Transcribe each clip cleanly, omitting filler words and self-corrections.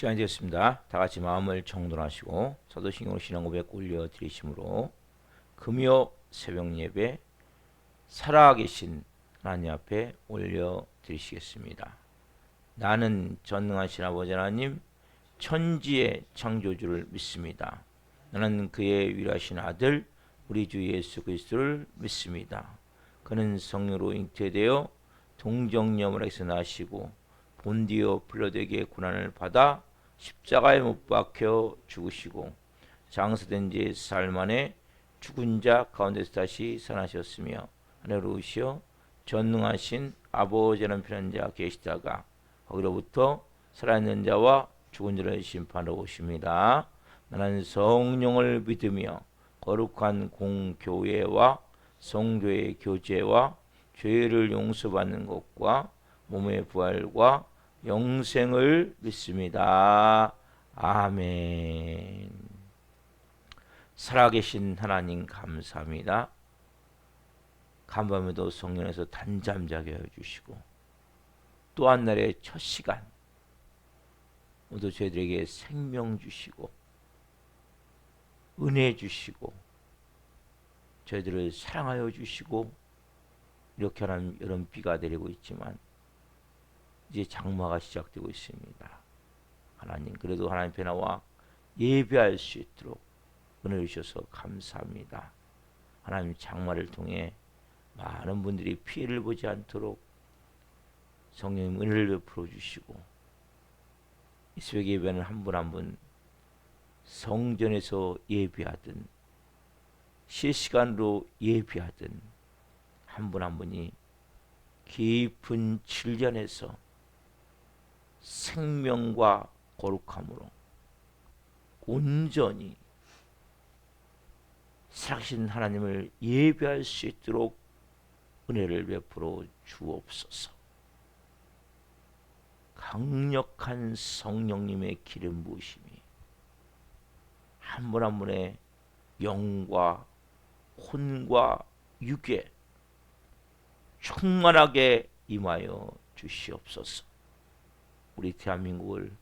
시간이 되었습니다. 다 같이 마음을 정돈하시고 사도신경으로 신앙 고백 올려드리심으로 금요 새벽 예배 살아계신 하나님 앞에 올려드리시겠습니다. 나는 전능하신 아버지 하나님 천지의 창조주를 믿습니다. 나는 그의 위대하신 아들 우리 주 예수 그리스도를 믿습니다. 그는 성령으로 잉태되어 동정녀머리에서 나시고 본디오 빌라도에게 고난을 받아 십자가에 못 박혀 죽으시고 장사된 지 사흘 만에 죽은 자 가운데서 다시 살아나셨으며 하늘로 오시어 전능하신 아버지라는 편한 자 계시다가 거기로부터 살아있는 자와 죽은 자를 심판하러 오십니다. 나는 성령을 믿으며 거룩한 공교회와 성도의 교제와 죄를 용서받는 것과 몸의 부활과 영생을 믿습니다. 아멘. 살아계신 하나님 감사합니다. 간밤에도 성령에서 단잠 자게 해주시고 또 한 날의 첫 시간 모두 저희들에게 생명 주시고 은혜 주시고 저희들을 사랑하여 주시고 이렇게 하는 여름 비가 내리고 있지만 이제 장마가 시작되고 있습니다. 하나님 그래도 하나님 앞에 나와 예배할 수 있도록 은혜 주셔서 감사합니다. 하나님 장마를 통해 많은 분들이 피해를 보지 않도록 성령님 은혜를 베풀어 주시고 이 새벽 예배는 한 분 한 분 성전에서 예배하든 실시간으로 예배하든 한 분 한 분이 깊은 질전에서 생명과 거룩함으로 온전히 살아계신 하나님을 예배할 수 있도록 은혜를 베풀어 주옵소서. 강력한 성령님의 기름 부으심이 한 분 한 분의 영과 혼과 육에 충만하게 임하여 주시옵소서. 우리 대한민국을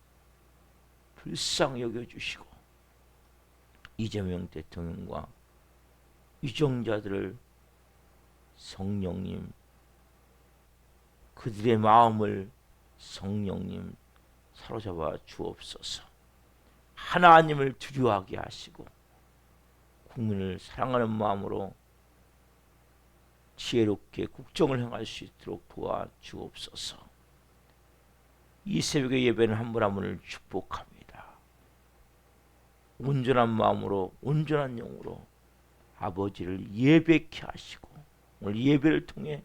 불쌍히 여겨주시고 이재명 대통령과 유정자들을 성령님 그들의 마음을 성령님 사로잡아 주옵소서. 하나님을 두려워하게 하시고 국민을 사랑하는 마음으로 지혜롭게 국정을 행할 수 있도록 도와주옵소서. 이 새벽의 예배는 한 분 한 분을 축복합니다. 온전한 마음으로 온전한 영으로 아버지를 예배케 하시고 오늘 예배를 통해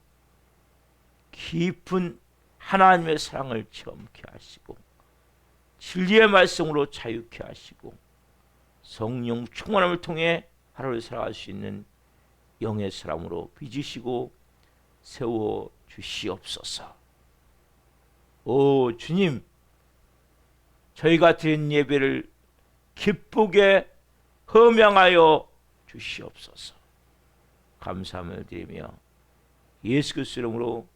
깊은 하나님의 사랑을 체험케 하시고 진리의 말씀으로 자유케 하시고 성령 충만함을 통해 하루를 살아갈 수 있는 영의 사람으로 빚으시고 세워 주시옵소서. 오 주님, 저희가 드린 예배를 기쁘게 흠양하여 주시옵소서. 감사함을 드리며 예수 그리스도 이름으로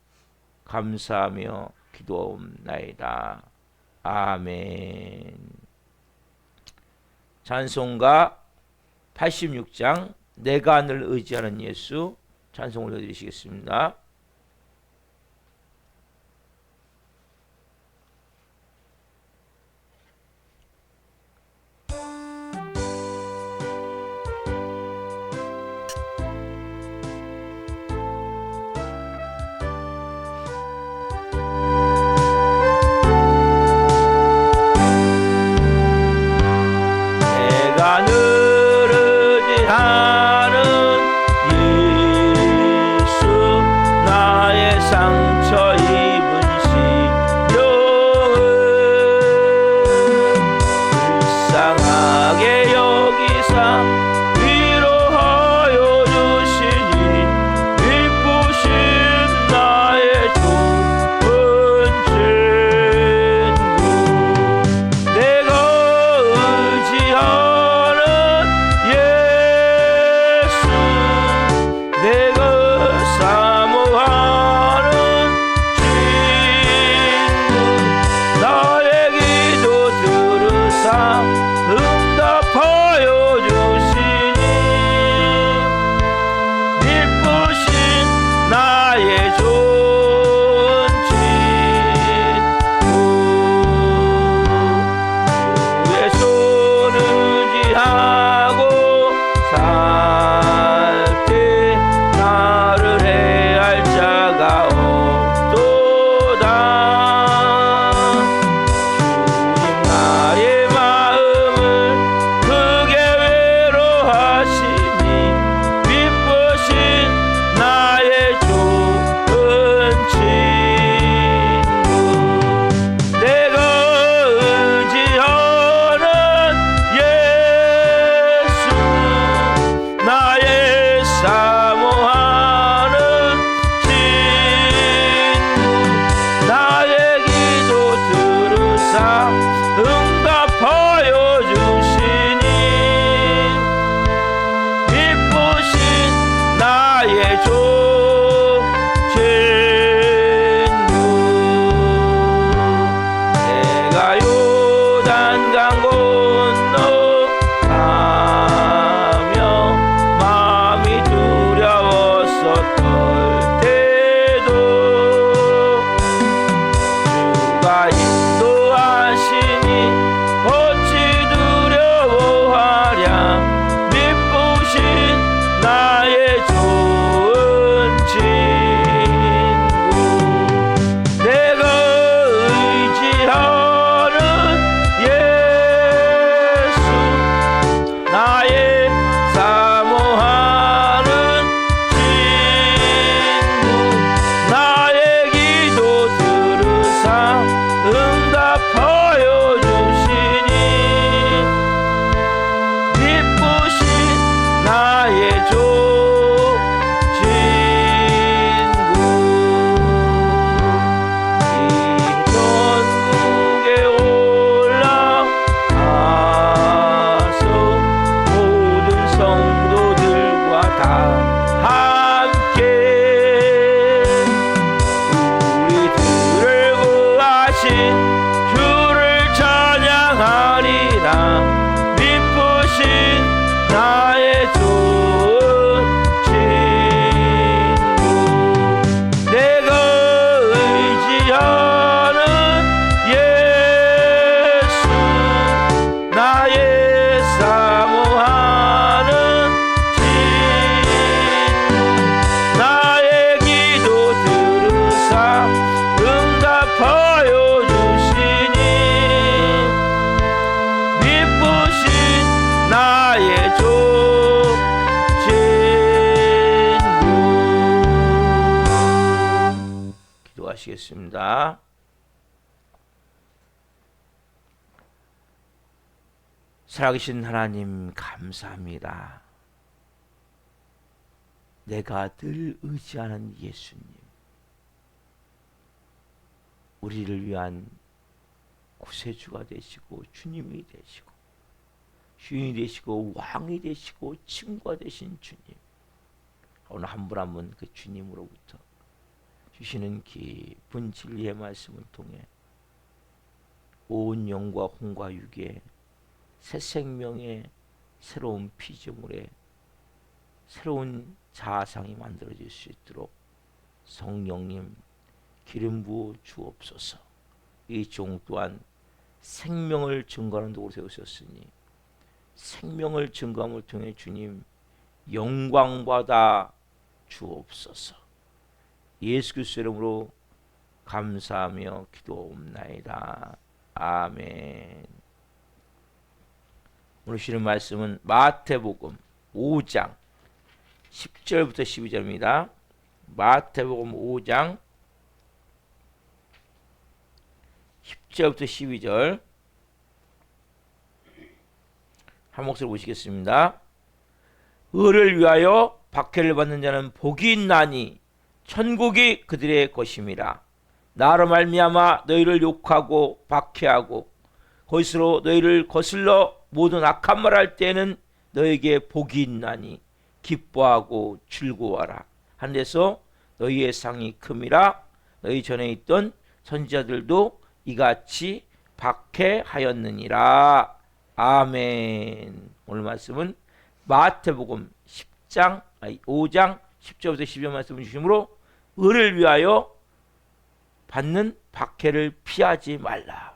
감사하며 기도하옵나이다. 아멘. 찬송가 86장 내가 늘 의지하는 예수 찬송 올려드리시겠습니다. 내가 늘 의지하는 예수 응답하여 주시니 기쁘신 나의 조친구 이 전국에 올라가서 모든 성도들과 다 함께 우리들을 구하신 주를 찬양하리라. 기쁘신 나의 좋은 친구 내가 의지하는 예수 나의 사모하는 친구 나의 기도 들으사 응답하여 주시니 기쁘신 나의 조친구. 기도하시겠습니다. 살아계신 하나님 감사합니다. 내가 늘 의지하는 예수님, 우리를 위한 구세주가 되시고 주님이 되시고 주인이 되시고 왕이 되시고 친구가 되신 주님, 오늘 한 분 한 분 그 주님으로부터 주시는 깊은 진리의 말씀을 통해 온 영과 혼과 육에 새 생명의 새로운 피조물의 새로운 자아상이 만들어질 수 있도록 성령님 기름 부어 주옵소서. 이 종 또한 생명을 증거하는 도구로 세우셨으니 생명을 증거함을 통해 주님 영광 받아 주옵소서. 예수 그리스도 이름으로 감사하며 기도옵나이다. 아멘. 오늘 주시는 말씀은 마태복음 5장 10절부터 12절입니다. 마태복음 5장 10절부터 12절 한 목소리 보시겠습니다. 의를 위하여 박해를 받는 자는 복이 있나니 천국이 그들의 것임이라. 나로 말미암아 너희를 욕하고 박해하고 거짓으로 너희를 거슬러 모든 악한 말 할 때에는 너에게 복이 있나니 기뻐하고 즐거워하라. 하늘에서 너희의 상이 큼이라. 너희 전에 있던 선지자들도 이같이 박해하였느니라. 아멘. 오늘 말씀은 마태복음 5장 10절부터 12절 말씀을 주심으로 의를 위하여 받는 박해를 피하지 말라.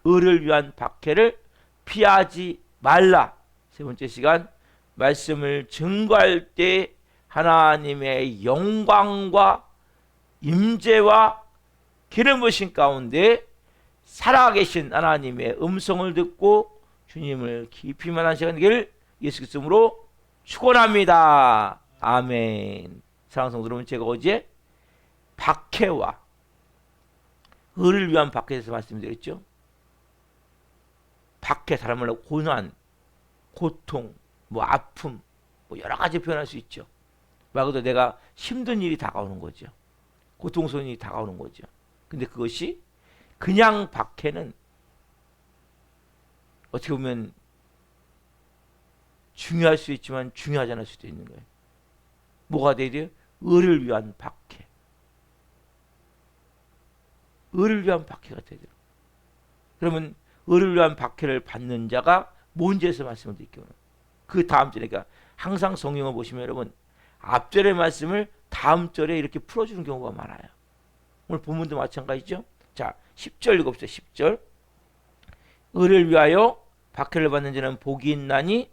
의를 위한 박해를 피하지 말라. 세 번째 시간 말씀을 증거할 때 하나님의 영광과 임재와 기름 부으신 가운데 살아계신 하나님의 음성을 듣고 주님을 깊이 만난 시간 되기를 예수 그리스도로 축원합니다. 아멘. 사랑하는 성도 여러분, 제가 어제 박해와 의를 위한 박해에 대해서 말씀드렸죠. 박해, 다른 말로 고난, 고통, 아픔, 여러 가지 표현할 수 있죠. 말 그대로 내가 힘든 일이 다가오는 거죠. 고통스러운 일이 다가오는 거죠. 근데 그것이 그냥 박해는 어떻게 보면 중요할 수 있지만 중요하지 않을 수도 있는 거예요. 뭐가 돼야 돼요? 의를 위한 박해. 의를 위한 박해가 돼야 돼요. 그러면 의를 위한 박해를 받는 자가 뭔지에서 말씀을 드릴게요. 그 다음 절에, 그러니까 항상 성경을 보시면 여러분 앞절의 말씀을 다음 절에 이렇게 풀어주는 경우가 많아요. 오늘 본문도 마찬가지죠. 자, 10절 읽읍시다. 10절. 의를 위하여 박해를 받는 자는 복이 있나니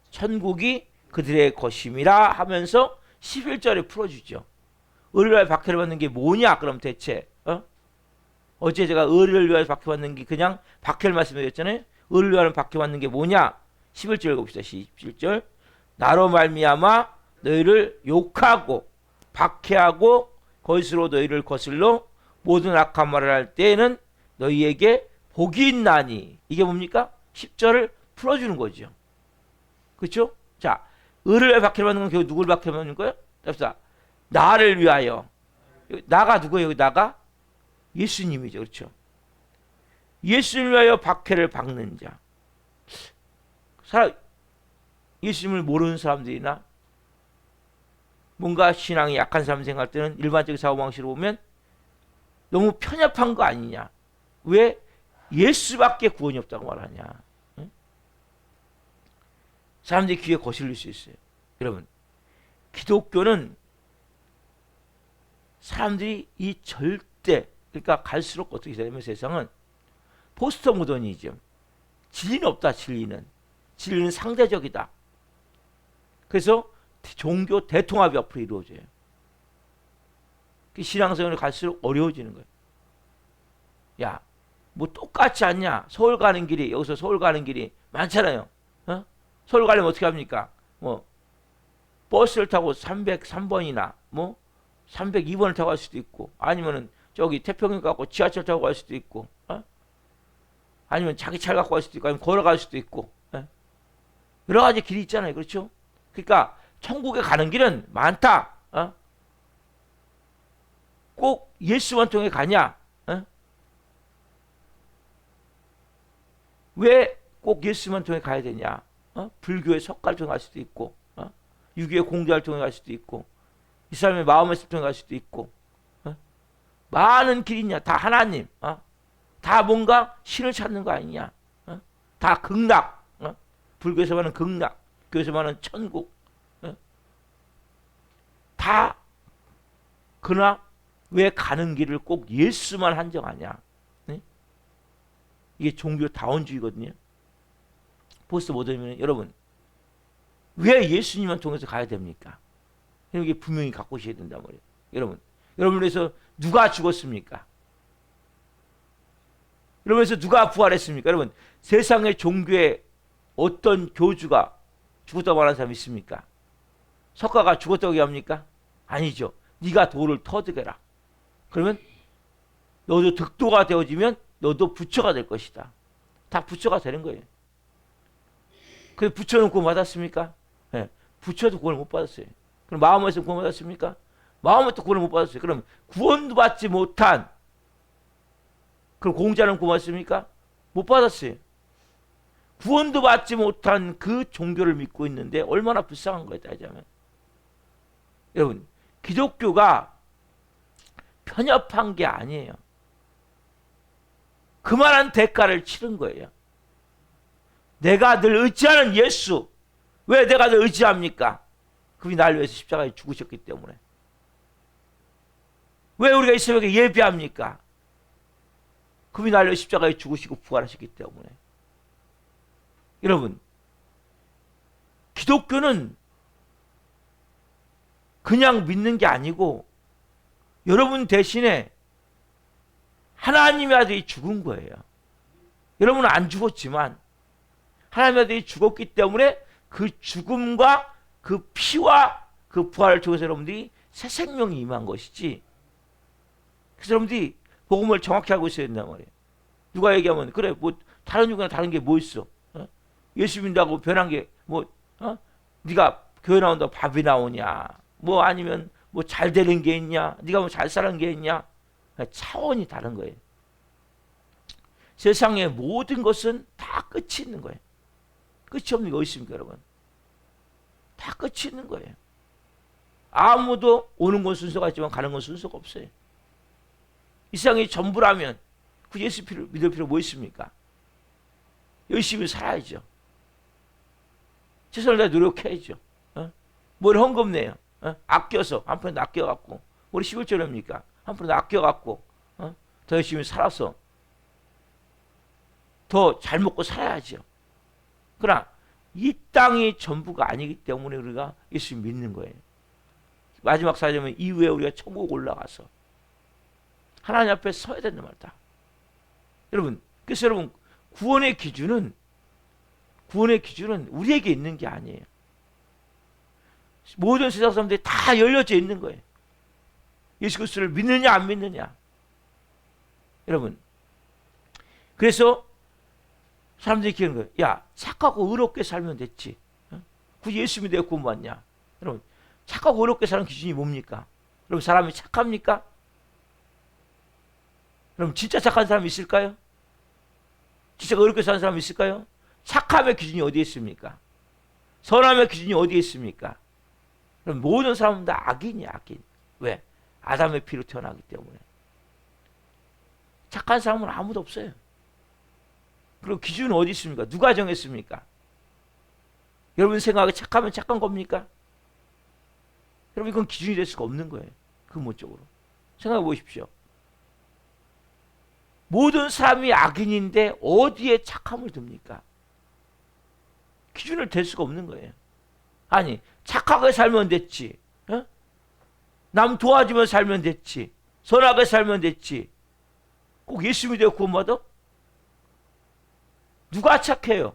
천국이 그들의 것임이라 하면서 11절에 풀어주죠. 의를 위하여 박해를 받는 게 뭐냐? 그럼 대체 어제 제가 의를 위하여 박해받는 게 그냥 박해를 말씀드렸잖아요. 의를 위하여 박해받는 게 뭐냐? 11절 읽읍시다. 11절. 나로 말미암아 너희를 욕하고 박해하고 거짓으로 너희를 거슬러 모든 악한 말을 할 때에는 너희에게 복이 있나니. 이게 뭡니까? 10절을 풀어주는 거죠. 그렇죠? 자, 을을 박해받는 건 결국 누구를 박해받는 거예요? 자, 나를 위하여. 나가 누구예요? 여기 나가? 예수님이죠. 그렇죠? 예수님을 위하여 박해를 받는 자. 예수님을 모르는 사람들이나 뭔가 신앙이 약한 사람 생각할 때는 일반적인 사고방식으로 보면 너무 편협한 거 아니냐. 왜? 예수밖에 구원이 없다고 말하냐. 응? 사람들이 귀에 거슬릴 수 있어요. 여러분, 기독교는 사람들이 이 절대, 그러니까 갈수록 어떻게 되냐면 세상은 포스트 모더니즘, 진리는 없다. 진리는 상대적이다. 그래서 종교 대통합이 앞으로 이루어져요. 신앙생활이 갈수록 어려워지는 거예요. 야, 뭐 똑같지 않냐? 서울 가는 길이, 여기서 서울 가는 길이 많잖아요. 어? 서울 가려면 어떻게 합니까? 뭐 버스를 타고 303번이나 뭐 302번을 타고 갈 수도 있고, 아니면은 저기 태평양 갖고 지하철 타고 갈 수도 있고, 어? 아니면 자기 차를 갖고 갈 수도 있고, 아니면 걸어갈 수도 있고, 어? 여러 가지 길이 있잖아요. 그렇죠? 그러니까 천국에 가는 길은 많다. 어? 꼭 예수만 통해 가냐? 어? 왜 꼭 예수만 통해 가야 되냐? 어? 불교의 석가를 통해 갈 수도 있고, 어? 유교의 공자를 통해 갈 수도 있고, 이 사람의 마음을 통해 갈 수도 있고, 어? 많은 길이냐? 다 하나님, 어? 다 뭔가 신을 찾는 거 아니냐? 어? 다 극락, 어? 불교에서 말하는 극락, 교에서 말하는 천국, 어? 다. 그러나 왜 가는 길을 꼭 예수만 한정하냐? 네? 이게 종교다원주의거든요. 포스트 모더니즘은 여러분, 왜 예수님만 통해서 가야 됩니까? 이게 분명히 갖고 오셔야 된단 말이에요. 여러분을 위해서 누가 죽었습니까? 여러분을 위해서 누가 부활했습니까? 여러분, 세상의 종교에 어떤 교주가 죽었다고 말하는 사람이 있습니까? 석가가 죽었다고 얘기합니까? 아니죠. 네가 돌을 터득해라. 그러면 너도 득도가 되어지면 너도 부처가 될 것이다. 다 부처가 되는 거예요. 그래서 부처는 구원 받았습니까? 네. 부처도 구원을 못 받았어요. 그럼 마음에서 구원 받았습니까? 마음에서 구원을 못 받았어요. 그럼 구원도 받지 못한, 그럼 공자는 구원 받았습니까? 못 받았어요. 구원도 받지 못한 그 종교를 믿고 있는데 얼마나 불쌍한 거예요, 따지자면. 여러분, 기독교가 편협한 게 아니에요. 그만한 대가를 치른 거예요. 내가 늘 의지하는 예수. 왜 내가 늘 의지합니까? 그분이 나를 위해서 십자가에 죽으셨기 때문에. 왜 우리가 이 새벽에 예배합니까? 그분이 나를 위해서 십자가에 죽으시고 부활하셨기 때문에. 여러분, 기독교는 그냥 믿는 게 아니고 여러분 대신에 하나님의 아들이 죽은 거예요. 여러분은 안 죽었지만 하나님의 아들이 죽었기 때문에 그 죽음과 그 피와 그 부활을 통해서 여러분들이 새 생명이 임한 것이지. 그래서 여러분들이 복음을 정확히 알고 있어야 된단 말이에요. 누가 얘기하면 그래 뭐 다른 종교나 다른 게 뭐 있어? 어? 예수 믿는다고 변한 게 뭐 네가 교회 나온다고 밥이 나오냐? 뭐 아니면 뭐 잘 되는 게 있냐? 네가 뭐 잘 사는 게 있냐? 차원이 다른 거예요. 세상의 모든 것은 다 끝이 있는 거예요. 끝이 없는 게 어디 있습니까, 여러분? 다 끝이 있는 거예요. 아무도 오는 건 순서가 있지만 가는 건 순서가 없어요. 이 세상이 전부라면 그 예수 믿을 필요 뭐 있습니까? 열심히 살아야죠. 최선을 다해 노력해야죠. 뭘 헌금 내요. 아껴서 한 푼에 아껴갖고 우리 11조 냅니까? 한 푼에 아껴갖고 더 열심히 살아서 더 잘 먹고 살아야죠. 그러나 이 땅이 전부가 아니기 때문에 우리가 예수 믿는 거예요. 마지막 사절은 이후에 우리가 천국 올라가서 하나님 앞에 서야 된단 말이다. 여러분, 그래서 여러분 구원의 기준은 우리에게 있는 게 아니에요. 모든 세상 사람들이 다 열려져 있는 거예요. 예수 그리스도를 믿느냐 안 믿느냐. 여러분, 그래서 사람들이 기는 거예요. 야, 착하고 의롭게 살면 됐지. 굳이 예수 믿어 구원 받냐? 여러분, 착하고 의롭게 사는 기준이 뭡니까? 여러분, 사람이 착합니까? 여러분, 진짜 착한 사람이 있을까요? 진짜 의롭게 사는 사람이 있을까요? 착함의 기준이 어디에 있습니까? 선함의 기준이 어디에 있습니까? 그럼 모든 사람은 다 악인이야, 악인. 왜? 아담의 피로 태어나기 때문에. 착한 사람은 아무도 없어요. 그리고 기준은 어디 있습니까? 누가 정했습니까? 여러분 생각에 착하면 착한 겁니까? 여러분 이건 기준이 될 수가 없는 거예요. 근본적으로. 생각해 보십시오. 모든 사람이 악인인데 어디에 착함을 둡니까? 기준을 댈 수가 없는 거예요. 아니, 착하게 살면 됐지. 어? 남 도와주면 살면 됐지. 선하게 살면 됐지. 꼭 예수 믿어 구원받아? 누가 착해요?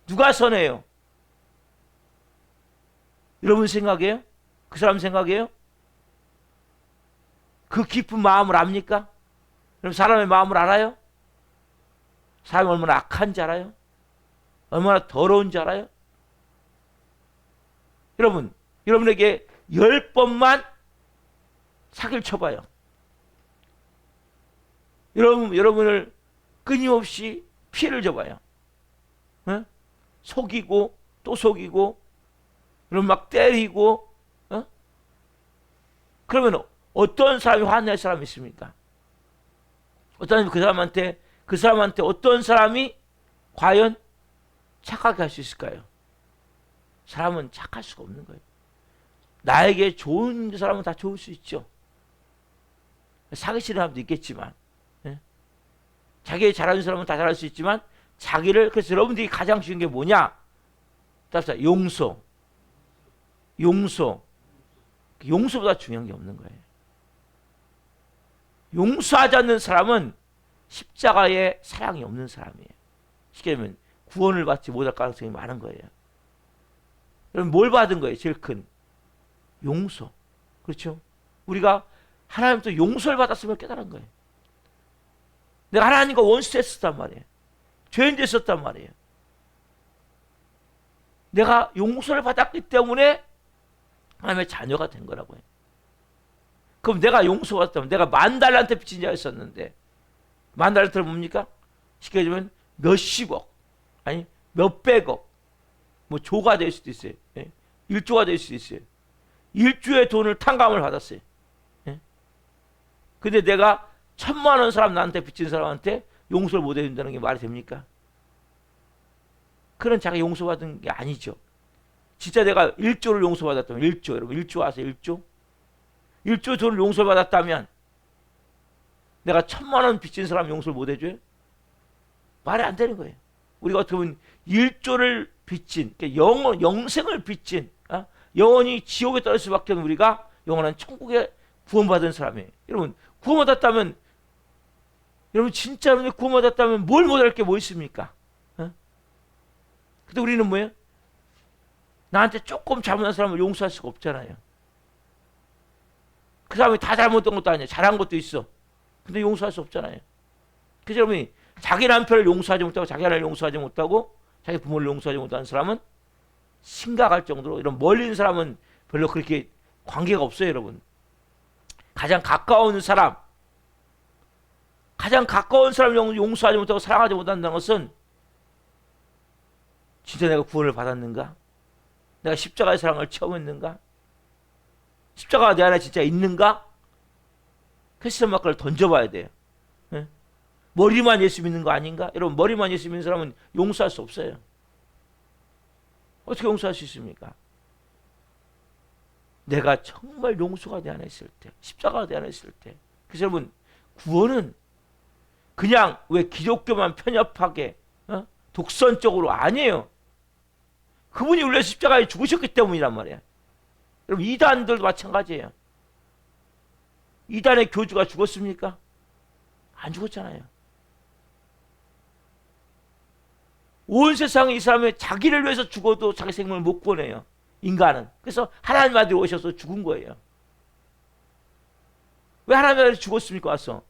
누가 선해요? 여러분 생각이에요? 그 사람 생각이에요? 그 깊은 마음을 압니까? 그럼 사람의 마음을 알아요? 사람이 얼마나 악한지 알아요? 얼마나 더러운지 알아요? 여러분, 여러분에게 10번만 사기를 쳐봐요. 여러분을 끊임없이 피해를 줘봐요. 어? 속이고 또 속이고 그럼 막 때리고 어? 그러면 어떤 사람이 화낼 사람이 있습니까? 어떤 사람이 그 사람한테 어떤 사람이 과연 착하게 할 수 있을까요? 사람은 착할 수가 없는 거예요. 나에게 좋은 사람은 다 좋을 수 있죠. 사기치는 사람도 있겠지만 예? 자기의 잘하는 사람은 다 잘할 수 있지만 자기를 그래서 여러분들이 가장 쉬운 게 뭐냐? 따라서 용서보다 중요한 게 없는 거예요. 용서하지 않는 사람은 십자가에 사랑이 없는 사람이에요. 쉽게 말하면 구원을 받지 못할 가능성이 많은 거예요. 여러분 뭘 받은 거예요? 제일 큰 용서. 그렇죠? 우리가 하나님부터 용서를 받았음을 깨달은 거예요. 내가 하나님과 원수했었단 말이에요. 죄인 됐었단 말이에요. 내가 용서를 받았기 때문에 하나님의 자녀가 된 거라고요. 그럼 내가 용서받았다면 내가 10,000달러한테 빚진 자였었는데 10,000달러는 뭡니까? 쉽게 얘기하면 몇십억 아니 몇백억 뭐 조가 될 수도 있어요. 예? 1조가 될 수도 있어요. 1조의 돈을 탕감을 받았어요. 예? 근데 내가 1,000,000원 사람 나한테 빚진 사람한테 용서를 못 해준다는 게 말이 됩니까? 그런 자가 용서받은 게 아니죠. 진짜 내가 1조를 용서받았다면 1조 여러분 1조 아세요? 1조? 1조 돈을 용서받았다면 내가 1,000,000원 빚진 사람 용서를 못 해줘요? 말이 안 되는 거예요. 우리가 어떻게 보면 1조를 빚진 그러니까 영생을 빚진 영원히 지옥에 떨어질 수밖에 없는 우리가 영원한 천국에 구원받은 사람이에요. 여러분 구원받았다면 여러분 진짜 여러분이 구원받았다면 뭘 못할 게 뭐 있습니까? 근데 우리는 뭐예요? 나한테 조금 잘못한 사람을 용서할 수가 없잖아요. 그 사람이 다 잘못한 것도 아니에요. 잘한 것도 있어. 근데 용서할 수 없잖아요. 그래서 여러분이 자기 남편을 용서하지 못하고 자기 아내를 용서하지 못하고 자기 부모를 용서하지 못하는 사람은 심각할 정도로 이런 멀리 있는 사람은 별로 그렇게 관계가 없어요. 여러분 가장 가까운 사람 용서하지 못하고 사랑하지 못한다는 것은 진짜 내가 구원을 받았는가? 내가 십자가의 사랑을 처음 했는가? 십자가가 내 안에 진짜 있는가? 크리스천 마크를 던져봐야 돼요. 네? 머리만 예수 믿는 거 아닌가? 여러분 머리만 예수 믿는 사람은 용서할 수 없어요. 어떻게 용서할 수 있습니까? 내가 정말 용서가 내 안에 있을 때, 십자가가 내 안에 있을 때. 그래서 여러분 구원은 그냥 왜 기독교만 편협하게 독선적으로 아니에요. 그분이 우리 십자가에 죽으셨기 때문이란 말이에요. 여러분 이단들도 마찬가지예요. 이단의 교주가 죽었습니까? 안 죽었잖아요. 온 세상에 이 사람이 자기를 위해서 죽어도 자기 생명을 못 구원해요. 인간은. 그래서 하나님 아들이 오셔서 죽은 거예요. 왜 하나님 아들이 죽었습니까? 와서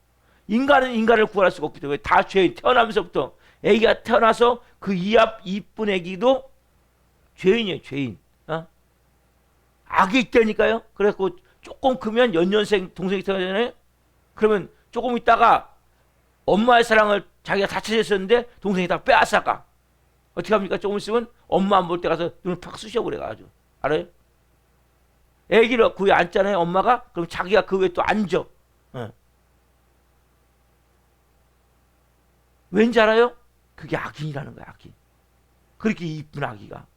인간은 인간을 구원할 수가 없기 때문에 다 죄인. 태어나면서부터 애기가 태어나서 그 이쁜 애기도 죄인이에요. 죄인. 악이 있다니까요. 그래갖고 조금 크면 연년생 동생이 태어나잖아요. 그러면 조금 있다가 엄마의 사랑을 자기가 다 찾았었는데 동생이 다 빼앗아가. 어떻게 합니까? 조금 있으면 엄마 안 볼 때 가서 눈을 팍 쑤셔버려가지고. 알아요? 애기를 그 위에 앉잖아요. 엄마가. 그럼 자기가 그 위에 또 앉아. 왠지 알아요? 그게 악인이라는 거야. 악인. 그렇게 이쁜 아기가.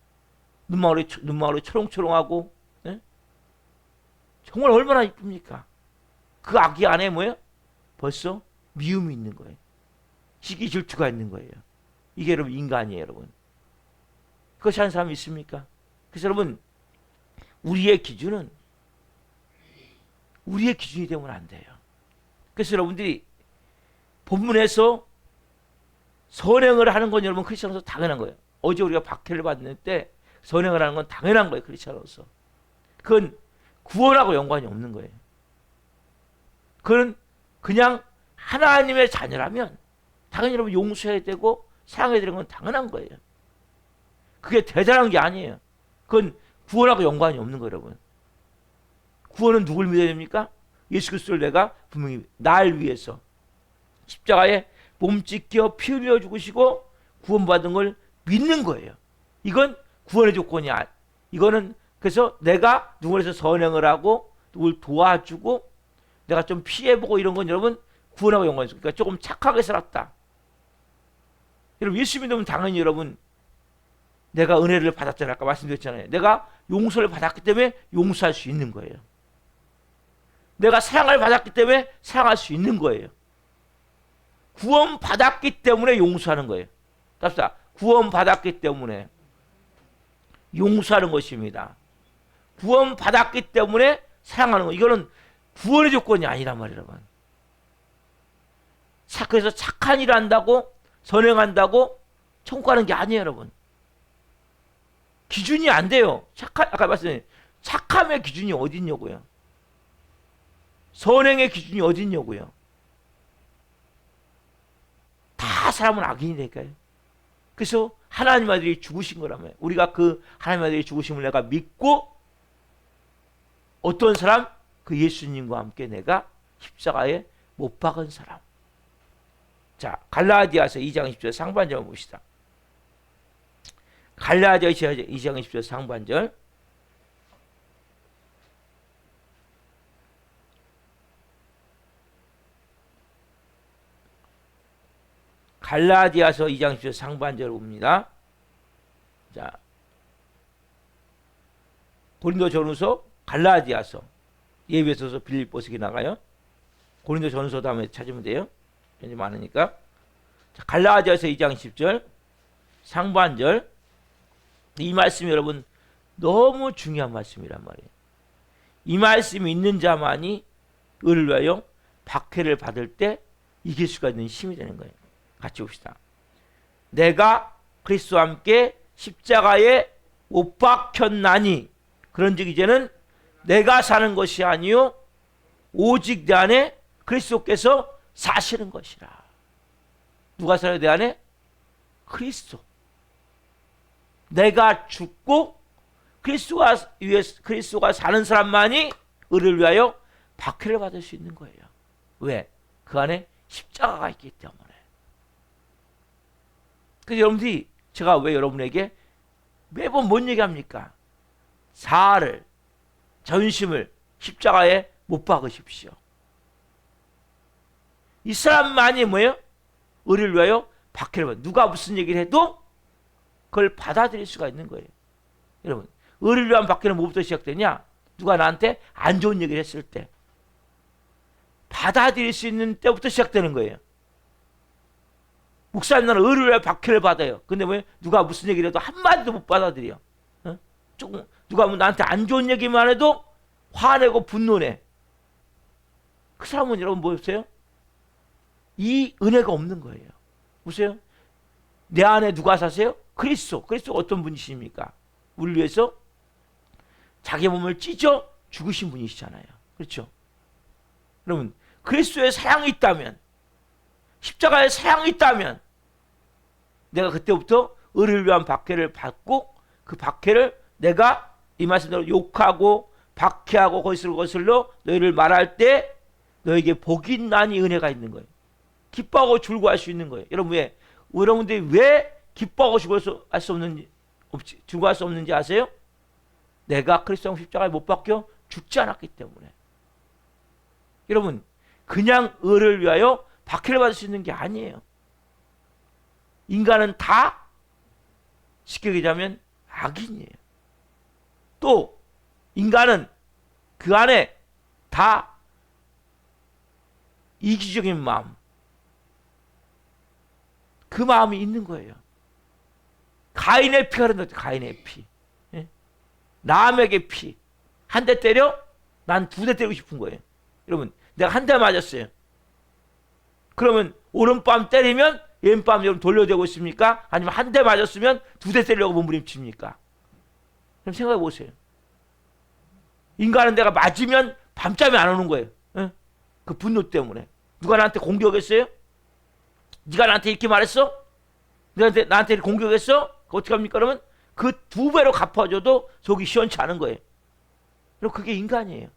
눈망울이 초롱초롱하고, 정말 얼마나 이쁩니까? 그 아기 안에 뭐예요? 벌써 미움이 있는 거예요. 시기 질투가 있는 거예요. 이게 여러분 인간이에요, 여러분. 그것이 하는 사람이 있습니까? 그래서 여러분, 우리의 기준이 되면 안 돼요. 그래서 여러분들이 본문에서 선행을 하는 건 여러분 크리스천으로서 당연한 거예요. 어제 우리가 박해를 받는 때 선행을 하는 건 당연한 거예요, 크리스천으로서. 그건 구원하고 연관이 없는 거예요. 그건 그냥 하나님의 자녀라면 당연히 여러분 용서해야 되고 사랑해야 되는 건 당연한 거예요. 그게 대단한 게 아니에요. 그건 구원하고 연관이 없는 거예요, 여러분. 구원은 누굴 믿어야 됩니까? 예수 그리스도를 내가 분명히 날 위해서 십자가에 몸 찢겨 피 흘려 죽으시고 구원받은 걸 믿는 거예요. 이건 구원의 조건이 아니야. 이거는 그래서 내가 누구에서 선행을 하고 누굴 도와주고 내가 좀 피해보고 이런 건 여러분 구원하고 연관이 있어요. 그러니까 조금 착하게 살았다. 여러분 예수 믿으면 당연히 여러분 내가 은혜를 받았잖아요. 아까 말씀드렸잖아요. 내가 용서를 받았기 때문에 용서할 수 있는 거예요. 내가 사랑을 받았기 때문에 사랑할 수 있는 거예요. 구원 받았기 때문에 용서하는 거예요. 답시다. 구원 받았기 때문에 용서하는 것입니다. 구원 받았기 때문에 사랑하는 거. 이거는 구원의 조건이 아니란 말이에요, 여러분. 그래서 착한 일을 한다고 선행한다고 천국 가는 게 아니에요, 여러분. 기준이 안 돼요. 아까 말씀드린 착함의 기준이 어디 있냐고요. 선행의 기준이 어디 있냐고요. 다 사람은 악인이 될까요? 그래서 하나님 아들이 죽으신 거라며. 우리가 그 하나님 아들이 죽으심을 내가 믿고 어떤 사람? 그 예수님과 함께 내가 십자가에 못 박은 사람. 자, 갈라디아서 2장 20절 상반절 봅시다. 갈라디아서 2장 20절 상반절. 갈라디아서 2장 10절 상반절 봅니다. 자, 고린도전후서, 갈라디아서, 예배소서, 빌립보서 나가요. 고린도전후서 다음에 찾으면 돼요. 현재 많으니까. 자, 갈라디아서 2장 10절 상반절. 이 말씀이 여러분 너무 중요한 말씀이란 말이에요. 이 말씀이 있는 자만이 의를 위하여 박해를 받을 때 이길 수가 있는 힘이 되는 거예요. 같이 봅시다. 내가 그리스도와 함께 십자가에 못 박혔나니 그런즉 이제는 내가 사는 것이 아니요 오직 내 안에 그리스도께서 사시는 것이라. 누가 살아요? 내 안에? 그리스도. 내가 죽고 그리스도가 사는 사람만이 의를 위하여 박해를 받을 수 있는 거예요. 왜? 그 안에 십자가가 있기 때문에. 그래서 여러분들이 제가 왜 여러분에게 매번 뭔 얘기합니까? 사를, 전심을 십자가에 못 박으십시오. 이 사람만이 뭐예요? 의를 위하여 박해를 받아. 누가 무슨 얘기를 해도 그걸 받아들일 수가 있는 거예요. 여러분, 의를 위한 박해는 뭐부터 시작되냐? 누가 나한테 안 좋은 얘기를 했을 때 받아들일 수 있는 때부터 시작되는 거예요. 목사님 나는 의를 위해 박해를 받아요. 근데 왜 누가 무슨 얘기를 해도 한마디도 못 받아들여. 조금 누가 나한테 안 좋은 얘기만 해도 화내고 분노해. 그 사람은 여러분 뭐였어요? 이 은혜가 없는 거예요. 보세요. 내 안에 누가 사세요? 그리스도. 그리스도가 어떤 분이십니까? 우리를 위해서 자기 몸을 찢어 죽으신 분이시잖아요. 그렇죠? 여러분 그리스도의 사랑이 있다면 십자가에 사랑이 있다면 내가 그때부터 의를 위한 박해를 받고 그 박해를 내가 이 말씀대로 욕하고 박해하고 거슬러 너희를 말할 때 너에게 복이 있나니 은혜가 있는 거예요. 기뻐하고 즐거워할 수 있는 거예요. 여러분들이 왜 기뻐하고 즐거워할 수 없는지 아세요? 내가 그리스도 십자가에 못 박혀 죽지 않았기 때문에. 여러분, 그냥 의를 위하여 박해를 받을 수 있는 게 아니에요. 인간은 다 쉽게 얘기하면 악인이에요. 또 인간은 그 안에 다 이기적인 마음, 그 마음이 있는 거예요. 가인의 피가 흐른다. 가인의 피. 예? 남에게 피. 한 대 때려? 난 두 대 때리고 싶은 거예요. 여러분, 내가 한 대 맞았어요. 그러면 오른밤 때리면 왼밤 여러분 돌려대고 있습니까? 아니면 한 대 맞았으면 두 대 때리려고 몸부림칩니까? 그럼 생각해 보세요. 인간은 내가 맞으면 밤잠이 안 오는 거예요. 예? 그 분노 때문에. 누가 나한테 공격했어요? 네가 나한테 이렇게 말했어? 나한테 이렇게 공격했어? 어떻게 합니까? 그러면 그 두 배로 갚아줘도 속이 시원치 않은 거예요. 그럼 그게 인간이에요.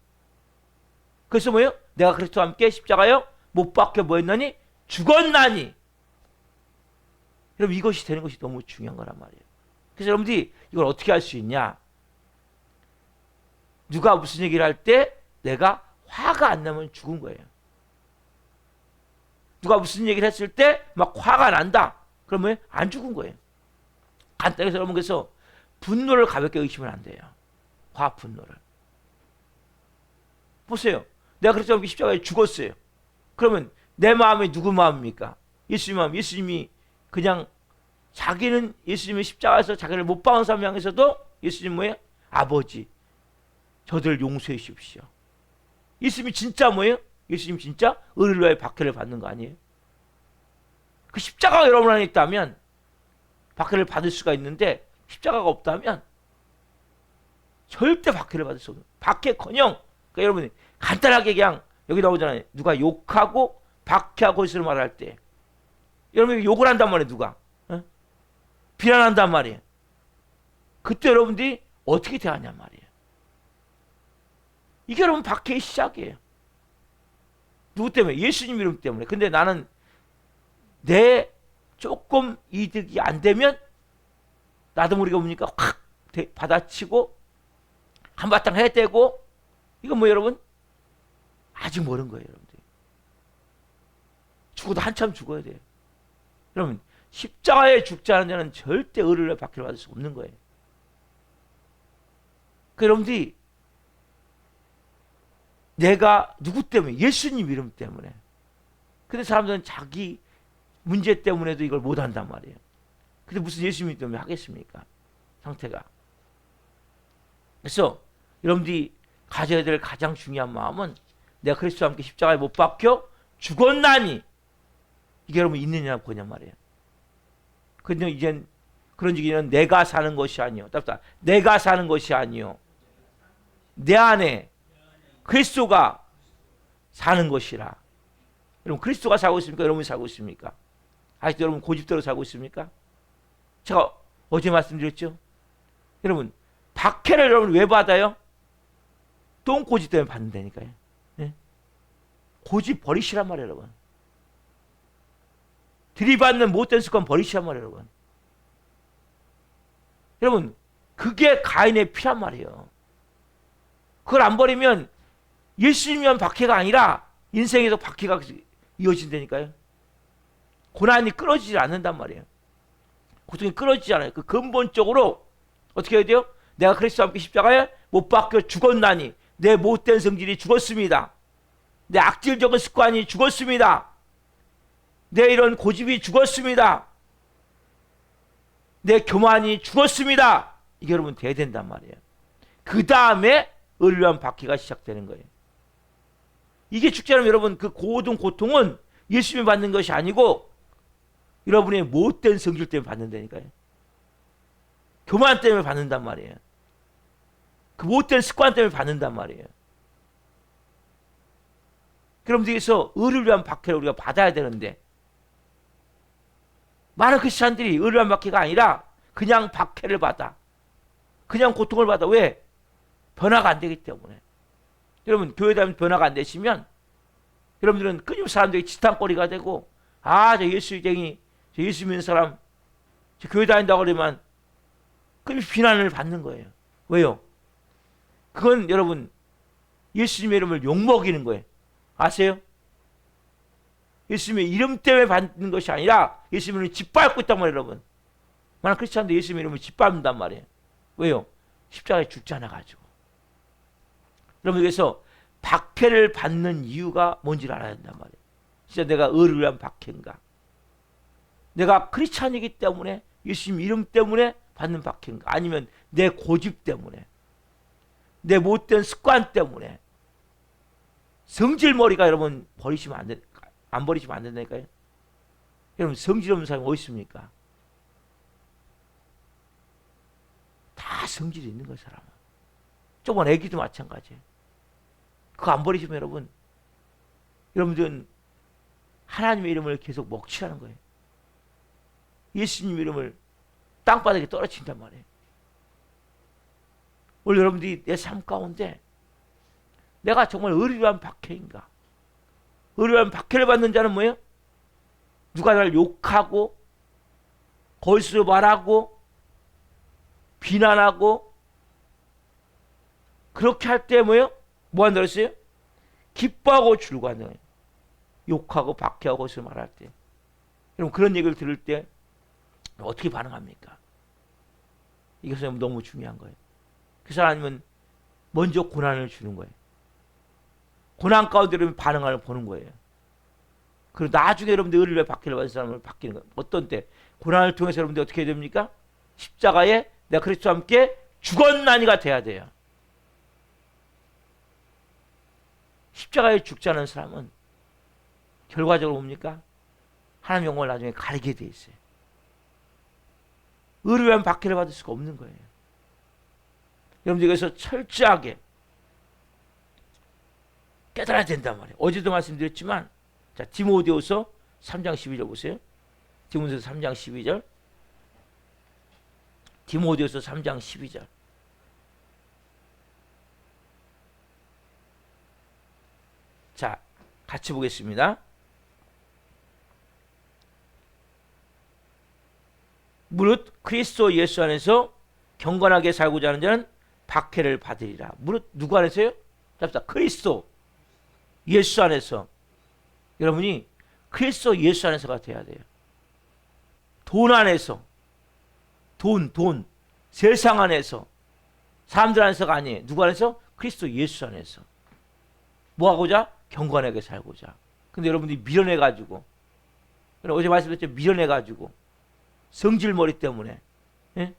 그래서 뭐예요? 내가 그리스도와 함께 십자가요 못 박혀 뭐 했나니? 죽었나니. 여러분, 이것이 되는 것이 너무 중요한 거란 말이에요. 그래서 여러분들이 이걸 어떻게 할 수 있냐? 누가 무슨 얘기를 할 때 내가 화가 안 나면 죽은 거예요. 누가 무슨 얘기를 했을 때 막 화가 난다. 그러면 안 죽은 거예요. 간단히 해서 여러분, 그래서 분노를 가볍게 의심은 안 돼요. 화, 분노를. 보세요. 내가 그래서 십자가에 죽었어요. 그러면 내 마음이 누구 마음입니까? 예수님 마음. 예수님이 그냥 자기는 예수님의 십자가에서 자기를 못 박은 사람 향해서도 예수님 뭐예요? 아버지, 저들 용서해 주십시오. 예수님이 진짜 뭐예요? 예수님 진짜 의를 위하여 박해를 받는 거 아니에요? 그 십자가가 여러분 안에 있다면 박해를 받을 수가 있는데 십자가가 없다면 절대 박해를 받을 수 없는. 박해커녕, 그러니까 여러분이 간단하게 그냥 여기 나오잖아요. 누가 욕하고 박해하고 있을 말할 때 여러분이 욕을 한단 말이에요. 누가 비난한단 말이에요. 그때 여러분들이 어떻게 대하냔 말이에요. 이게 여러분 박해의 시작이에요. 누구 때문에? 예수님 이름 때문에. 근데 나는 내 조금 이득이 안 되면 나도 모르게 뭡니까? 확 받아치고 한바탕 해대고. 이건 뭐 여러분? 아직 모르는 거예요. 여러분들. 죽어도 한참 죽어야 돼요. 여러분, 십자가에 죽지 않은 자는 절대 의를 박해를 받을 수 없는 거예요. 그 여러분들이 내가 누구 때문에? 예수님 이름 때문에. 근데 사람들은 자기 문제 때문에도 이걸 못한단 말이에요. 근데 무슨 예수님 때문에 하겠습니까? 상태가. 그래서 여러분들이 가져야 될 가장 중요한 마음은 내가 그리스도와 함께 십자가에 못 박혀 죽었나니. 이게 여러분 있느냐고 보냔 말이에요. 근데 이젠 그런 얘기는 내가 사는 것이 아니요. 답답. 내가 사는 것이 아니요. 내 안에 그리스도가 사는 것이라. 여러분, 그리스도가 살고 있습니까? 여러분이 살고 있습니까? 아직도 여러분 고집대로 살고 있습니까? 제가 어제 말씀드렸죠? 여러분, 박해를 여러분 왜 받아요? 똥고집 때문에 받는다니까요. 네? 고집 버리시란 말이에요, 여러분. 들이받는 못된 습관 버리시란 말이에요, 여러분. 여러분, 그게 가인의 피란 말이에요. 그걸 안 버리면 예수님만 박해가 아니라 인생에서 박해가 이어진다니까요. 고난이 끊어지지 않는단 말이에요. 고통이 끊어지지 않아요. 그 근본적으로 어떻게 해야 돼요? 내가 그리스도와 함께 십자가에 못 박혀 죽었나니 내 못된 성질이 죽었습니다. 내 악질적인 습관이 죽었습니다. 내 이런 고집이 죽었습니다. 내 교만이 죽었습니다. 이게 여러분 돼야 된단 말이에요. 그 다음에 의를 위한 박해가 시작되는 거예요. 이게 죽지 않으면 여러분 그 모든 고통은 예수님이 받는 것이 아니고 여러분의 못된 성질 때문에 받는다니까요. 교만 때문에 받는단 말이에요. 그 못된 습관 때문에 받는단 말이에요. 여러분들께서 의를 위한 박해를 우리가 받아야 되는데 많은 크리스찬들이 의를 안 받기가 아니라 그냥 박해를 받아. 그냥 고통을 받아. 왜? 변화가 안 되기 때문에. 여러분 교회 다니면 변화가 안 되시면 여러분들은 끊임없이 사람들이 지탄거리가 되고 저 예수쟁이, 저 예수 믿는 사람, 저 교회 다닌다고 그러면 끊임없이 비난을 받는 거예요. 왜요? 그건 여러분 예수님의 이름을 욕먹이는 거예요. 아세요? 예수님의 이름 때문에 받는 것이 아니라 예수님의 이름을 짓밟고 있단 말이에요. 여러분 많은 크리스찬들 예수님의 이름을 짓밟는단 말이에요. 왜요? 십자가에 죽지 않아가지고. 여러분 그래서 박해를 받는 이유가 뭔지를 알아야 된단 말이에요. 진짜 내가 의를 위한 박해인가? 내가 크리스찬이기 때문에 예수님 이름 때문에 받는 박해인가? 아니면 내 고집 때문에, 내 못된 습관 때문에, 성질머리가 여러분 안 버리시면 안 된다니까요. 여러분 성질 없는 사람이 어디 있습니까? 다 성질이 있는 거예요. 사람은. 조그만 애기도 마찬가지예요. 그거 안 버리시면 여러분들은 하나님의 이름을 계속 먹칠하는 거예요. 예수님 이름을 땅바닥에 떨어뜨린단 말이에요. 오늘 여러분들이 내 삶 가운데 내가 정말 의를 위한 박해인가? 의를 위한 박해를 받는 자는 뭐예요? 누가 나를 욕하고 거짓으로 말하고 비난하고 그렇게 할 때 뭐예요? 뭐 한다고 했어요? 기뻐하고 즐거워하는 거예요. 욕하고 박해하고 거짓으로 말할 때. 여러분 그런 얘기를 들을 때 어떻게 반응합니까? 이것은 너무 중요한 거예요. 그래서 하나님은 먼저 고난을 주는 거예요. 고난 가운데 여러분 반응을 보는 거예요. 그리고 나중에 여러분들 의를 위해 박해를 받은 사람을 바뀌는 거예요. 어떤 때? 고난을 통해서 여러분들 어떻게 해야 됩니까? 십자가에 내가 그리스도와 함께 죽었나니가 돼야 돼요. 십자가에 죽지 않은 사람은 결과적으로 뭡니까? 하나님 영광을 나중에 가리게 돼 있어요. 의를 위한 박해를 받을 수가 없는 거예요. 여러분들 여기서 철저하게 깨달아야 된단 말이에요. 어제도 말씀드렸지만 자 디모데후서 3장 12절 보세요. 디모데후서 3장 12절. 디모데후서 3장 12절. 자, 같이 보겠습니다. 무릇 그리스도 예수 안에서 경건하게 살고자 하는 자는 박해를 받으리라. 무릇 누구 안에서요? 잡시다. 그리스도 예수 안에서. 여러분이 그리스도 예수 안에서가 돼야 돼요. 돈 안에서, 돈, 세상 안에서, 사람들 안에서가 아니에요. 누구 안에서? 그리스도 예수 안에서. 뭐 하고자? 경건하게 살고자. 근데 여러분들이 밀어내가지고, 어제 말씀드렸죠? 밀어내가지고, 성질머리 때문에, 예?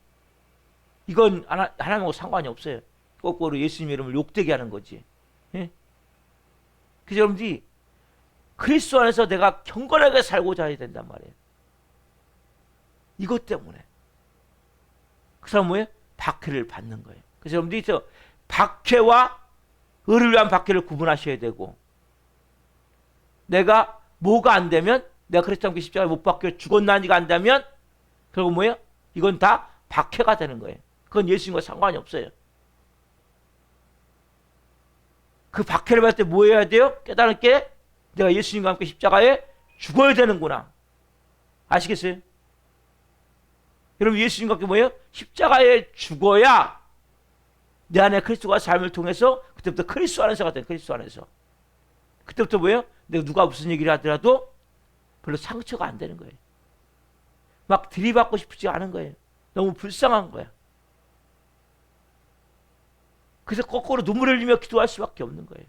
이건 하나님하고 상관이 없어요. 거꾸로 예수님 이름을 욕되게 하는 거지. 예? 그래서 여러분들이 그리스도 안에서 내가 경건하게 살고자 해야 된단 말이에요. 이것 때문에. 그 사람은 뭐예요? 박해를 받는 거예요. 그래서 여러분들이 박해와 의를 위한 박해를 구분하셔야 되고, 내가 뭐가 안 되면, 내가 그리스도 함께 십자가에 못 박혀 죽었나니가 안 되면, 결국 뭐예요? 이건 다 박해가 되는 거예요. 그건 예수님과 상관이 없어요. 그 박해를 받을 때 뭐 해야 돼요? 깨달은 게 내가 예수님과 함께 십자가에 죽어야 되는구나. 아시겠어요? 여러분 예수님과 함께 뭐예요? 십자가에 죽어야 내 안에 그리스도가 삶을 통해서 그때부터 그리스도 안에서가 된 그리스도 안에서. 그때부터 뭐예요? 내가 누가 무슨 얘기를 하더라도 별로 상처가 안 되는 거예요. 막 들이받고 싶지 않은 거예요. 너무 불쌍한 거야. 그래서 거꾸로 눈물을 흘리며 기도할 수밖에 없는 거예요.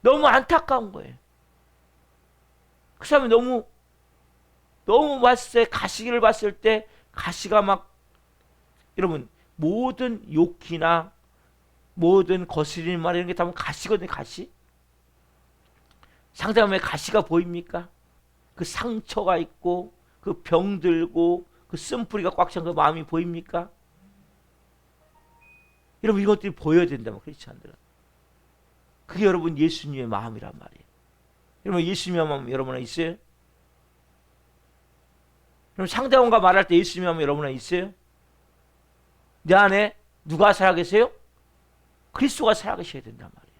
너무 안타까운 거예요. 그 사람이 너무 봤을 때, 가시기를 봤을 때, 가시가 막, 여러분, 모든 욕이나 모든 거스리는 말 이런 게 다 가시거든요, 가시. 상대방의 가시가 보입니까? 그 상처가 있고, 그 병들고, 그 쓴뿌리가 꽉 찬 그 마음이 보입니까? 여러분, 이것들이 보여야 된다면, 크리스찬들은. 그게 여러분 예수님의 마음이란 말이에요. 여러분, 예수님의 마음 여러분 안에 있어요? 그럼 상대방과 말할 때 예수님이 하면 여러분은 있어요? 내 안에 누가 살아계세요? 그리스도가 살아계셔야 된단 말이에요.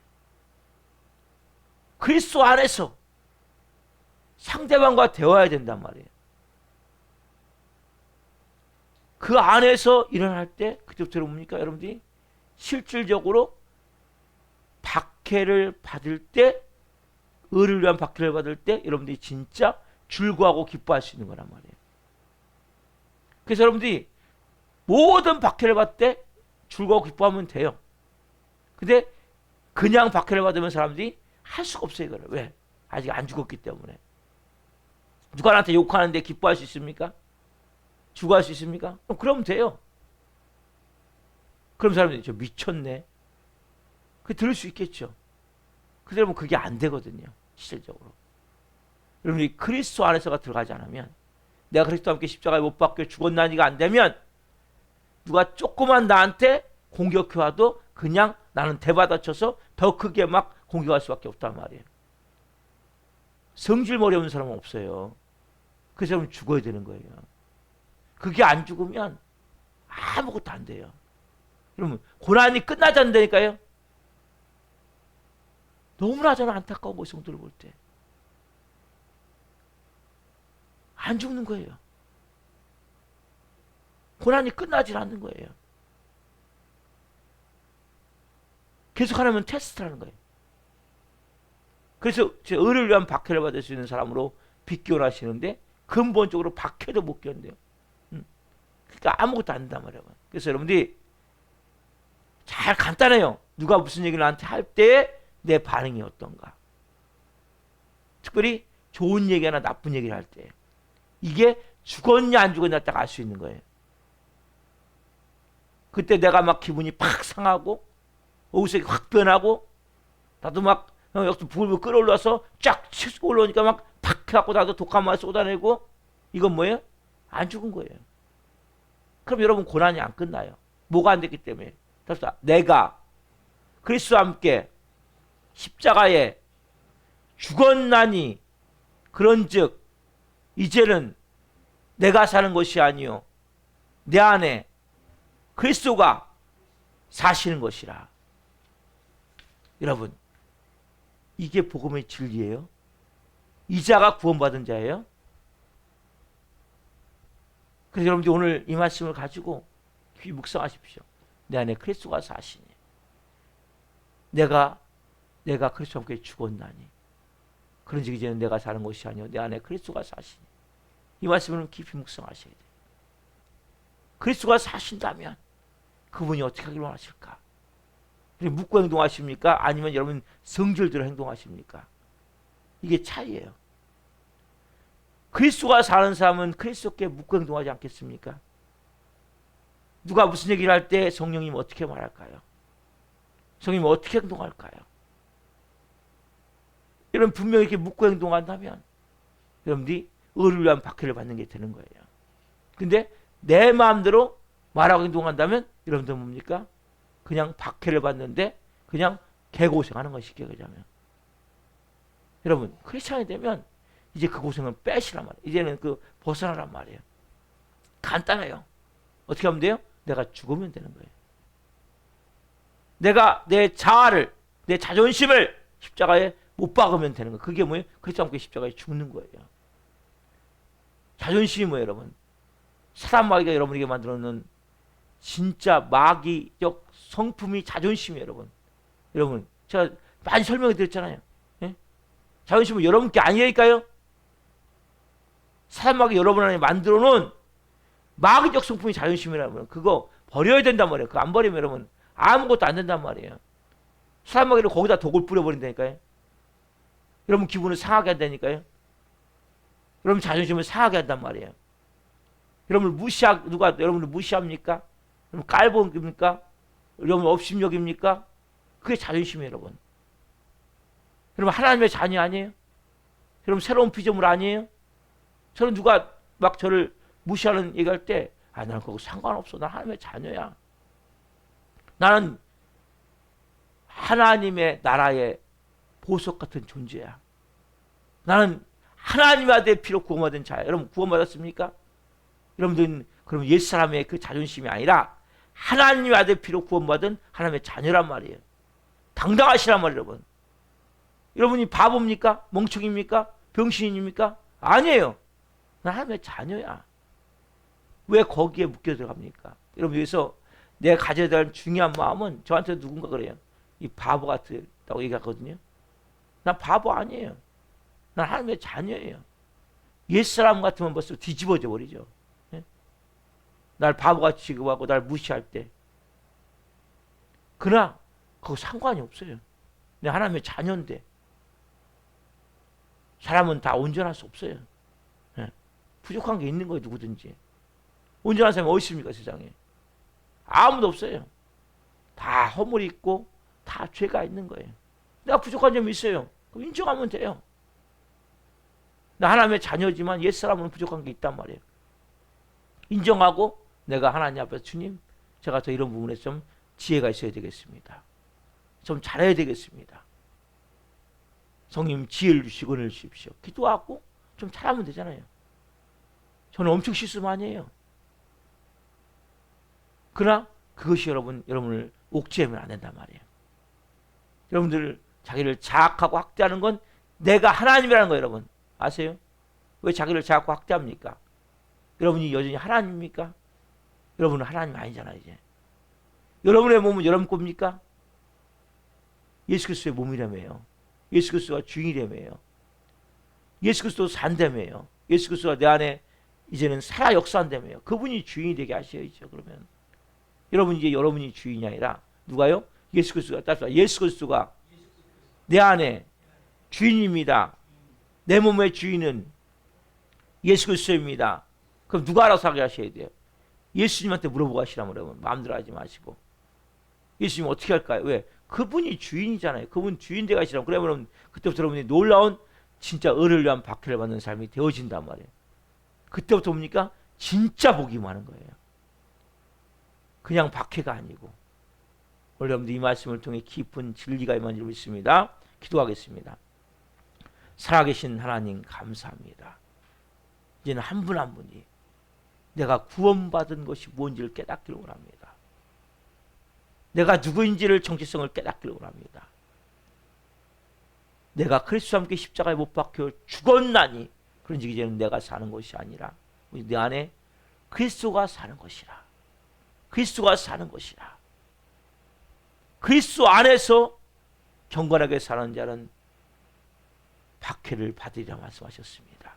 그리스도 안에서 상대방과 대화해야 된단 말이에요. 그 안에서 일어날 때 그때부터 뭡니까 여러분들이? 실질적으로 박해를 받을 때, 의를 위한 박해를 받을 때 여러분들이 진짜 즐거워하고 기뻐할 수 있는 거란 말이에요. 그래서 여러분들이 모든 박해를 받을 때 즐거워하고 기뻐하면 돼요. 근데 그냥 박해를 받으면 사람들이 할 수가 없어요. 이거를. 왜? 아직 안 죽었기 때문에. 누가 나한테 욕하는데 기뻐할 수 있습니까? 죽어할 수 있습니까? 그러면 돼요. 그럼 사람들이 저 미쳤네. 그 들을 수 있겠죠. 근데 여러분 그게 안 되거든요. 실질적으로. 여러분이 그리스도 안에서가 들어가지 않으면, 내가 그리스도와 함께 십자가에 못 박혀 죽었나니가 안 되면, 누가 조그만 나한테 공격해와도 그냥 나는 대받아쳐서 더 크게 막 공격할 수밖에 없단 말이에요. 성질머리 없는 사람은 없어요. 그 사람은 죽어야 되는 거예요. 그게 안 죽으면 아무것도 안 돼요. 여러분 고난이 끝나지 않는다니까요. 너무나 저는 안타까운 거예요. 성도를 볼 때. 안 죽는 거예요. 고난이 끝나질 않는 거예요. 계속 하려면 테스트라는 거예요. 그래서 제 의를 위한 박해를 받을 수 있는 사람으로 비교하시는데 근본적으로 박해도 못 견뎌요. 그러니까 아무것도 안 된단 말이에요. 그래서 여러분들이 잘 간단해요. 누가 무슨 얘기를 나한테 할 때 내 반응이 어떤가. 특별히 좋은 얘기나 나쁜 얘기를 할 때 이게 죽었냐 안 죽었냐 딱 알 수 있는 거예요. 그때 내가 막 기분이 팍 상하고 의식이 확 변하고 나도 막 여기서 불을 끌어올라서 쫙 치고 올라오니까 막 팍 해갖고 나도 독한 말 쏟아내고, 이건 뭐예요? 안 죽은 거예요. 그럼 여러분 고난이 안 끝나요. 뭐가 안 됐기 때문에. 내가 그리스도와 함께 십자가에 죽었나니 그런즉 이제는 내가 사는 것이 아니요 내 안에 그리스도가 사시는 것이라. 여러분 이게 복음의 진리예요. 이 자가 구원받은 자예요. 그래서 여러분들 오늘 이 말씀을 가지고 귀 묵상하십시오. 내 안에 그리스도가 사시니 내가 그리스도와 함께 죽었나니 그런즉 이제는 내가 사는 것이 아니요 내 안에 그리스도가 사시니. 이 말씀을 깊이 묵상하셔야 돼요. 그리스도가 사신다면 그분이 어떻게 하기를 원하실까? 묻고 행동하십니까? 아니면 여러분 성질대로 행동하십니까? 이게 차이예요. 그리스도가 사는 사람은 그리스도께 묻고 행동하지 않겠습니까? 누가 무슨 얘기를 할 때 성령님 어떻게 말할까요? 성령님 어떻게 행동할까요? 여러분 분명히 이렇게 묻고 행동한다면 여러분들이 의를 위한 박해를 받는 게 되는 거예요. 근데 내 마음대로 말하고 행동한다면 여러분들 뭡니까? 그냥 박해를 받는데 그냥 개고생하는 것이 쉽게 얘기하자면. 여러분 크리스찬이 되면 이제 그 고생을 빼시란 말이에요. 이제는 그 벗어나란 말이에요. 간단해요. 어떻게 하면 돼요? 내가 죽으면 되는 거예요. 내가 내 자아를, 내 자존심을 십자가에 못 박으면 되는 거예요. 그게 뭐예요? 그리스도와 함께 십자가에 죽는 거예요. 자존심이 뭐예요, 여러분? 사단 마귀가 여러분에게 만들어 놓은 진짜 마귀적 성품이 자존심이에요, 여러분. 여러분, 제가 많이 설명해 드렸잖아요. 예? 자존심은 여러분께 아니라니까요. 사단 마귀가 여러분 안에 만들어 놓은 마귀적 성품이 자존심이라면 그거 버려야 된단 말이에요. 그거 안 버리면 여러분 아무것도 안 된단 말이에요. 사단 마귀를 거기다 독을 뿌려버린다니까요. 여러분 기분을 상하게 한다니까요. 여러분 자존심을 상하게 한단 말이에요. 여러분을 누가 여러분을 무시합니까? 여러분 깔보입니까? 여러분 업심여깁니까? 그게 자존심이에요, 여러분. 여러분 하나님의 자녀 아니에요? 여러분 새로운 피조물 아니에요? 저는 누가 막 저를 무시하는 얘기할 때, 나는 그거 상관없어. 난 하나님의 자녀야. 나는 하나님의 나라의 보석 같은 존재야. 나는 하나님의 아들의 피로 구원받은 자야. 여러분 구원받았습니까? 여러분들은 그럼 옛사람의 그 자존심이 아니라 하나님의 아들 피로 구원받은 하나님의 자녀란 말이에요. 당당하시란 말이에요. 여러분. 여러분이 바보입니까? 멍청입니까? 병신입니까? 아니에요. 나 하나님의 자녀야. 왜 거기에 묶여 들어갑니까? 여러분, 여기서 내가 가져야 될 중요한 마음은, 저한테 누군가 그래요. 이 바보 같다고 얘기하거든요. 난 바보 아니에요. 난 하나님의 자녀예요. 옛사람 같으면 벌써 뒤집어져 버리죠. 예? 날 바보같이 취급하고 날 무시할 때. 그러나 그거 상관이 없어요. 내가 하나님의 자녀인데. 사람은 다 온전할 수 없어요. 예? 부족한 게 있는 거예요. 누구든지. 온전한 사람이 어디 있습니까? 세상에. 아무도 없어요. 다 허물이 있고 다 죄가 있는 거예요. 내가 부족한 점이 있어요. 그럼 인정하면 돼요. 나 하나님의 자녀지만 옛사람은 부족한 게 있단 말이에요. 인정하고 내가 하나님 앞에서 주님, 제가 더 이런 부분에 좀 지혜가 있어야 되겠습니다. 좀 잘해야 되겠습니다. 성님 지혜를 주시고 은혜를 주십시오. 기도하고 좀 잘하면 되잖아요. 저는 엄청 실수 많이 해요. 그러나 그것이 여러분을 옥죄하면 안 된단 말이에요. 여러분들 자기를 자학하고 학대하는 건 내가 하나님이라는 거예요. 여러분 아세요? 왜 자기를 자학하고 학대합니까? 여러분이 여전히 하나님입니까? 여러분은 하나님 아니잖아요. 이제 여러분의 몸은 여러분 겁니까? 예수 그리스도의 몸이라며요. 예수 그리스도가 주인이라며요. 예수 그리스도 산다며요. 예수 그리스도가 내 안에 이제는 살아 역사한다며요. 그분이 주인이 되게 하셔야죠. 그러면 여러분 이제 여러분이 주인이 아니라 누가요? 예수 그리스도가 따라서 예수 그리스도가 내 안에 주인입니다. 내 몸의 주인은 예수 그리스도입니다. 그럼 누가 알아서 하게 하셔야 돼요? 예수님한테 물어보고 하시라면 여러분 마음대로 하지 마시고. 예수님 어떻게 할까요? 왜? 그분이 주인이잖아요. 그분 주인 되게 하시라면. 그러면 그때부터 여러분이 놀라운 진짜 의를 위한 박해를 받는 삶이 되어진단 말이에요. 그때부터 뭡니까? 진짜 복이 많은 거예요. 그냥 박해가 아니고. 오늘 여러분들 이 말씀을 통해 깊은 진리가 임한 줄 믿습니다. 기도하겠습니다. 살아계신 하나님 감사합니다. 이제는 한 분 한 분이 내가 구원받은 것이 뭔지를 깨닫기를 원합니다. 내가 누구인지를 정체성을 깨닫기를 원합니다. 내가 그리스도와 함께 십자가에 못 박혀 죽었나니 그런즉 이제는 내가 사는 것이 아니라 내 안에 그리스도가 사는 것이라. 그리스도가 사는 것이라. 그리스도 안에서 경건하게 사는 자는 박해를 받으리라 말씀하셨습니다.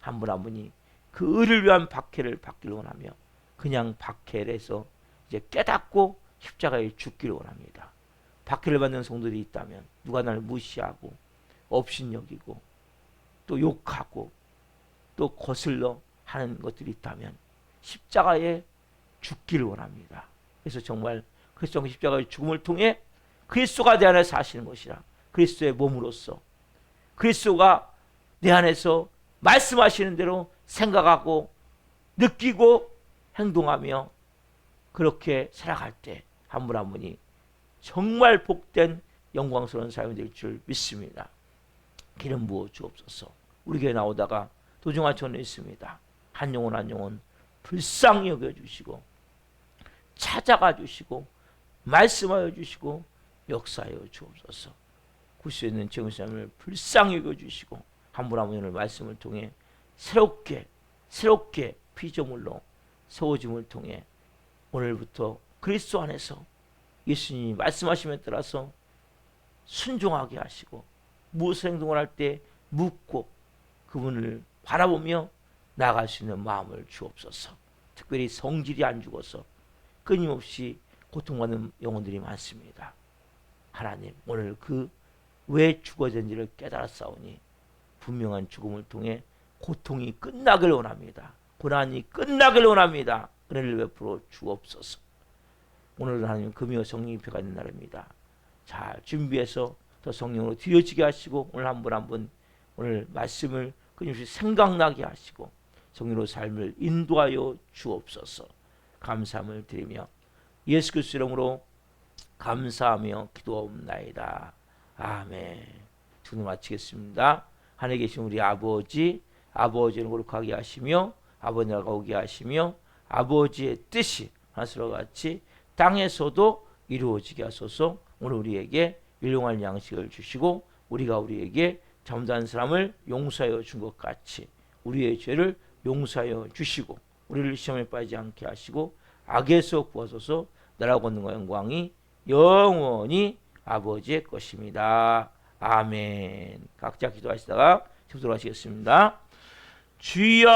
한 분 한 분이 그 의를 위한 박해를 받기를 원하며 그냥 박해에서 이제 깨닫고 십자가에 죽기를 원합니다. 박해를 받는 성도들이 있다면 누가 나를 무시하고 업신여기고 또 욕하고 또 거슬러 하는 것들이 있다면 십자가에 죽기를 원합니다. 그래서 정말 그리스도 십자가의 죽음을 통해 그리스도가 내 안에 사시는 것이라. 그리스도의 몸으로서 그리스도가 내 안에서 말씀하시는 대로 생각하고 느끼고 행동하며 그렇게 살아갈 때 한 분 한 분이 정말 복된 영광스러운 삶이 될 줄 믿습니다. 기름 부어 주옵소서. 우리 교회 나오다가 도중하천에 있습니다. 한 영혼 한 영혼 불쌍히 여겨주시고 찾아가 주시고 말씀하여 주시고 역사하여 주옵소서. 구수에 있는 정의사님을 불쌍히 여겨주시고 한 분 한 분의 말씀을 통해 새롭게 피조물로 세워짐을 통해 오늘부터 그리스도 안에서 예수님이 말씀하심에 따라서 순종하게 하시고 무엇을 행동을 할 때 묻고 그분을 바라보며 나아갈 수 있는 마음을 주옵소서. 특별히 성질이 안 죽어서 끊임없이 고통받는 영혼들이 많습니다. 하나님 오늘 그 왜 죽어야 되는지를 깨달았사오니 분명한 죽음을 통해 고통이 끝나길 원합니다. 고난이 끝나길 원합니다. 은혜를 베풀어 주옵소서. 오늘은 하나님 금요 성령 입회가 있는 날입니다. 잘 준비해서 더 성령으로 뒤어지게 하시고 오늘 한 분 한 분 오늘 말씀을 끊임없이 생각나게 하시고 성령으로 삶을 인도하여 주옵소서. 감사함을 드리며 예수 그리스도 이름으로 감사하며 기도하옵나이다. 아멘. 주님 마치겠습니다. 하늘에 계신 우리 아버지를 거룩하게 하시며 아버지 나라가 오게 하시며 아버지의 뜻이 하늘과 같이 땅에서도 이루어지게 하소서. 오늘 우리에게 일용할 양식을 주시고 우리가 우리에게 잘못한 사람을 용서하여 준 것 같이 우리의 죄를 용서하여 주시고 우리를 시험에 빠지지 않게 하시고 악에서 구하소서. 나라와 권능과 영광이 영원히 아버지의 것입니다. 아멘. 각자 기도하시다가 집도록 하시겠습니다. 주여